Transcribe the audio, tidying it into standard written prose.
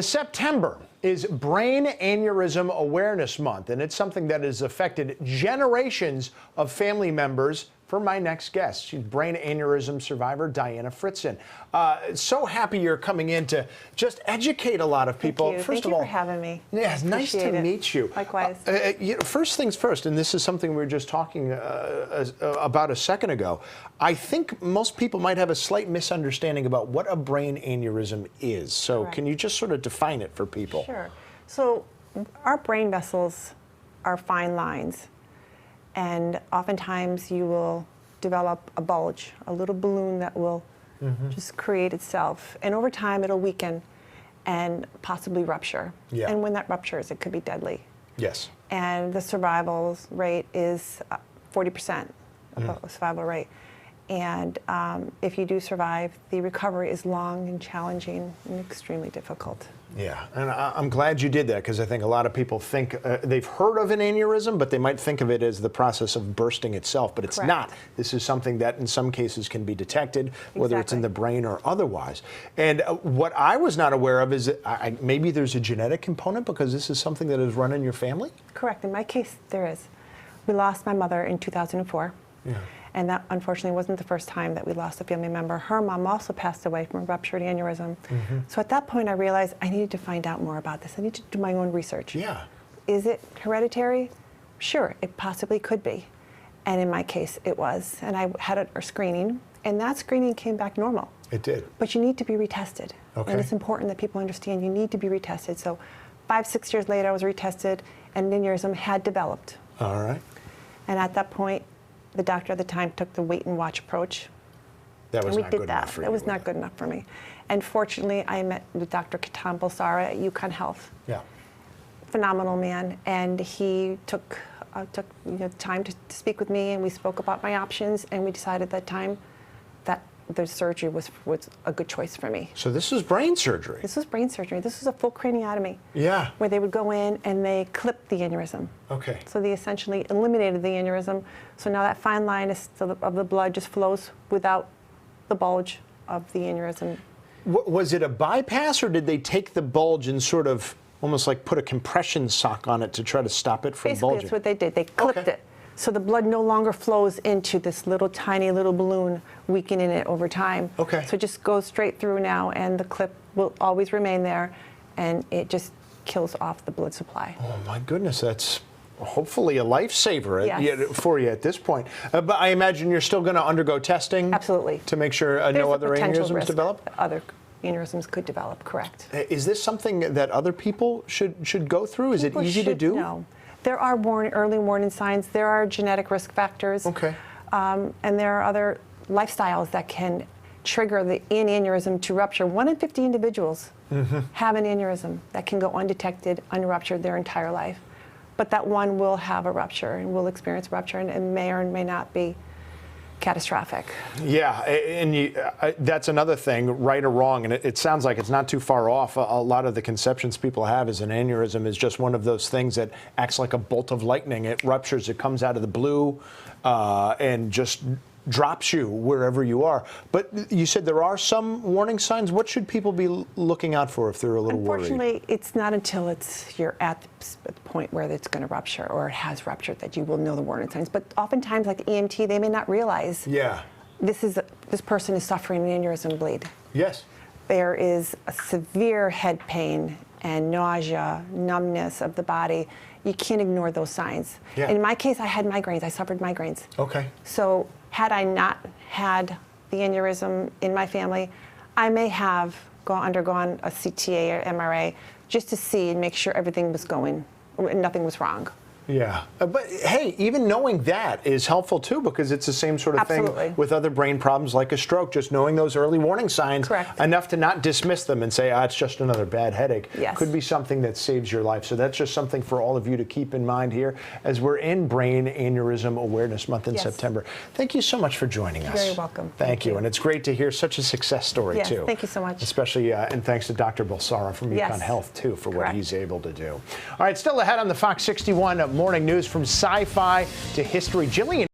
September is Brain Aneurysm Awareness Month, and it's something that has affected generations of family members. For my next guest, she's brain aneurysm survivor Diana Fritzen. So happy you're coming in to just educate a lot of people. Thank you. First Thank you for having me. Yeah, it's nice to meet you. Likewise. First things first, and this is something we were just talking about a second ago. I think most people might have a slight misunderstanding about what a brain aneurysm is. So Correct. Can you just sort of define it for people? Sure. So our brain vessels are fine lines. And oftentimes you will develop a bulge, a little balloon that will just create itself. And over time it'll weaken and possibly rupture. Yeah. And when that ruptures, it could be deadly. Yes. And the survival rate is 40% survival rate. And if you do survive, the recovery is long and challenging and extremely difficult. Yeah, and I'm glad you did that, because I think a lot of people think they've heard of an aneurysm, but they might think of it as the process of bursting itself, but it's Correct. not. This is something that in some cases can be detected, whether it's in the brain or otherwise. And what I was not aware of is that maybe there's a genetic component, because this is something that is run in your family? Correct. In my case, there is. We lost my mother in 2004. Yeah. And that, unfortunately, wasn't the first time that we lost a family member. Her mom also passed away from a ruptured aneurysm. So at that point, I realized I needed to find out more about this. I need to do my own research. Yeah. Is it hereditary? Sure, it possibly could be. And in my case, it was. And I had a screening, and that screening came back normal. It did. But you need to be retested. Okay. And it's important that people understand you need to be retested. So 5-6 years later, I was retested, and an aneurysm had developed. All right. And at that point, the doctor at the time took the wait and watch approach. That was and we not did good that. enough for you. That was not good enough for me. And fortunately, I met with Dr. Balsara at UConn Health. Yeah. Phenomenal man, and he took time to speak with me, and we spoke about my options, and we decided at that time that the surgery was a good choice for me. So this was brain surgery? This was brain surgery. This was a full craniotomy. Yeah. Where they would go in and they clipped the aneurysm. Okay. So they essentially eliminated the aneurysm. So now that fine line of the blood just flows without the bulge of the aneurysm. Was it a bypass, or did they take the bulge and sort of almost like put a compression sock on it to try to stop it from Basically, bulging? that's what they did. They clipped Okay. it. So the blood no longer flows into this little tiny little balloon, weakening it over time. Okay. So it just goes straight through now, and the clip will always remain there, and it just kills off the blood supply. Oh my goodness, that's hopefully a lifesaver Yes. for you at this point. But I imagine you're still going to undergo testing? Absolutely. To make sure There's no a other potential aneurysms risk develop? that other aneurysms could develop, correct. Is this something that other people should go through? Is it People easy to should do? know. There are early warning signs. There are genetic risk factors. Okay. And there are other lifestyles that can trigger the aneurysm to rupture. 1 in 50 individuals have an aneurysm that can go undetected, unruptured their entire life. But that one will have a rupture and will experience rupture, and may or may not be catastrophic. Yeah, and that's another thing, right or wrong, and it sounds like it's not too far off. A lot of the conceptions people have is an aneurysm is just one of those things that acts like a bolt of lightning. It ruptures, it comes out of the blue, and just drops you wherever you are. But you said there are some warning signs. What should people be looking out for if they're a little worried? Unfortunately, it's not until you're at the point where it's going to rupture or it has ruptured that you will know the warning signs. But oftentimes, like the EMT, they may not realize this person is suffering an aneurysm bleed. Yes. There is a severe head pain and nausea, numbness of the body. You can't ignore those signs. Yeah. In my case, I had migraines. I suffered migraines. Okay. So had I not had the aneurysm in my family, I may have undergone a CTA or MRA just to see and make sure everything was going, nothing was wrong. Yeah, but hey, even knowing that is helpful too, because it's the same sort of Absolutely. thing with other brain problems like a stroke. Just knowing those early warning signs, Correct. enough to not dismiss them and say, it's just another bad headache. Yes. Could be something that saves your life. So that's just something for all of you to keep in mind here as we're in Brain Aneurysm Awareness Month in Yes. September. Thank you so much for joining us. You're very welcome. Thank you. And it's great to hear such a success story Yes, too. thank you so much. Especially, and thanks to Dr. Balsara from Yes. UConn Health too for what Correct. he's able to do. All right, still ahead on the Fox 61 Morning News, from sci-fi to history. Jillian